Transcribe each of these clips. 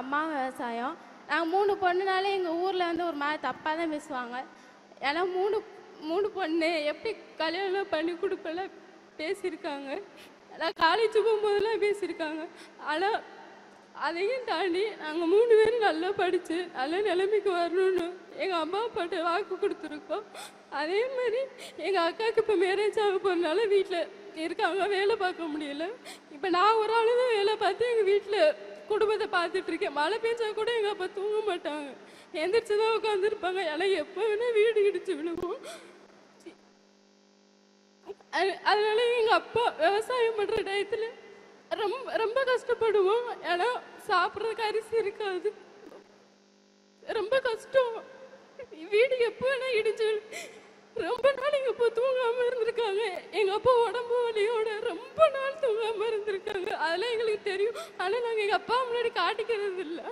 அம்மா விவசாயம். நாங்கள் 3 பொண்ணுனால எங்கள் ஊரில் வந்து ஒரு மாதிரி தப்பாக தான் பேசுவாங்க. ஏன்னா 3 பொண்ணு எப்படி கல்யாணம் பண்ணி கொடுப்பெல்லாம் பேசியிருக்காங்க. நான் காலேஜ் போகும்போதெல்லாம் பேசியிருக்காங்க. ஆனால் அதையும் தாண்டி நாங்கள் 3 பேரும் நல்லா படித்து நல்ல நிலைமைக்கு வரணும்னு எங்கள் அம்மா அப்பாட்ட வாக்கு கொடுத்துருக்கோம். அதே மாதிரி எங்கள் அக்காவுக்கு இப்போ மேரேஜ் ஆக போகிறதுனால வீட்டில் இருக்காங்க, வேலை பார்க்க முடியல. இப்போ நான் ஒரு ஆளு தான் வேலை பார்த்து எங்கள் வீட்டில் குடும்பத்தை பார்த்துட்டு இருக்கேன். மழை பெஞ்சா கூட எங்கள் அப்பா தூங்க மாட்டாங்க, எந்திரிச்சு தான் உட்காந்துருப்பாங்க. ஏன்னா எப்போ வேணால் வீடு இடிச்சு விழுவோம். அதனால எங்கள் அப்பா விவசாயம் பண்ணுற டயத்தில் ரொம்ப ரொம்ப கஷ்டப்படுவோம். ஏன்னா சாப்பிட்றதுக்கு அரிசி இருக்காது, ரொம்ப கஷ்டம். வீடு எப்போ வேணா இடிச்சு ரொம்ப நாள் எங்கள் அப்பா தூங்காமல் இருந்திருக்காங்க. எங்கள் அப்பா உடம்பு வலியோட ரொம்ப நாள் தூங்காமல் இருந்திருக்காங்க. அதெல்லாம் எங்களுக்கு தெரியும். ஆனால் நாங்கள் எங்கள் அப்பா முன்னாடி காட்டிக்கிறது இல்லை.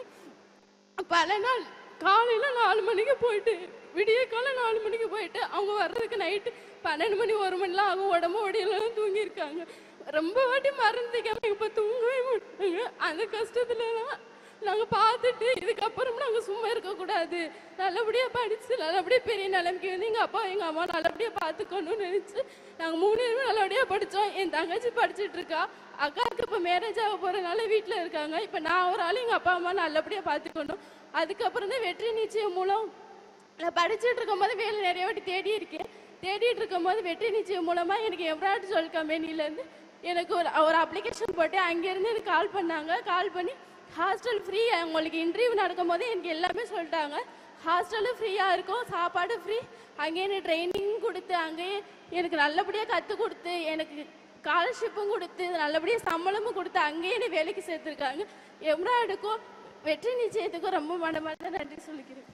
பல நாள் காலையில் 4 மணிக்கு போயிட்டு விடிய காலம் 4 மணிக்கு போயிட்டு அவங்க வர்றதுக்கு நைட்டு 12 மணி 1 மணிலாம் ஆகும். உடம்பு ஒடியெல்லாம் தூங்கியிருக்காங்க. ரொம்ப வாட்டி மறந்துக்காம இப்போ தூங்கவே மாட்டாங்க. அந்த கஷ்டத்துலலாம் நாங்கள் பார்த்துட்டு இதுக்கப்புறம் நாங்கள் சும்மா இருக்கக்கூடாது, நல்லபடியாக படித்து நல்லபடியாக பெரிய நிலைமைக்கு வந்து எங்கள் அப்பா எங்கள் அம்மா நல்லபடியாக பார்த்துக்கணும்னு நினச்சி நாங்கள் 3 பேருமே நல்லபடியாக படித்தோம். என் தங்கச்சி படிச்சுட்டு இருக்கா, அக்காவுக்கு இப்போ மேரேஜ் ஆக போகிறதுனால வீட்டில் இருக்காங்க. இப்போ நான் ஒரு ஆள் எங்கள் அப்பா அம்மா நல்லபடியாக பார்த்துக்கணும். அதுக்கப்புறம் தான் வெற்றி நிச்சயம் மூலம் நான் படிச்சுட்டு இருக்கும்போது வேலை நிறைய வாட்டி தேடிட்டு இருக்கும்போது வெற்றி நிச்சயம் மூலமாக எனக்கு எம்ப்ராய்டரி ஜுவல் கம்பெனிலேருந்து எனக்கு ஒரு அப்ளிகேஷன் போட்டு அங்கேருந்து எனக்கு கால் பண்ணாங்க. கால் பண்ணி ஹாஸ்டல் ஃப்ரீ, உங்களுக்கு இன்டர்வியூ நடக்கும்போது எனக்கு எல்லாமே சொல்லிட்டாங்க. ஹாஸ்டலும் ஃப்ரீயாக இருக்கும், சாப்பாடு ஃப்ரீ, அங்கேயே எனக்கு ட்ரைனிங் கொடுத்து அங்கேயே எனக்கு நல்லபடியாக கற்றுக் கொடுத்து எனக்கு ஸ்காலர்ஷிப்பும் கொடுத்து நல்லபடியாக சம்பளமும் கொடுத்து அங்கேயே என்னை வேலைக்கு சேர்த்துருக்காங்க. எம்ப்ராய்டுக்கும் வெற்றி நிச்சயத்துக்கும் ரொம்ப மனமார்ந்த நன்றி சொல்லிக்கிறேன்.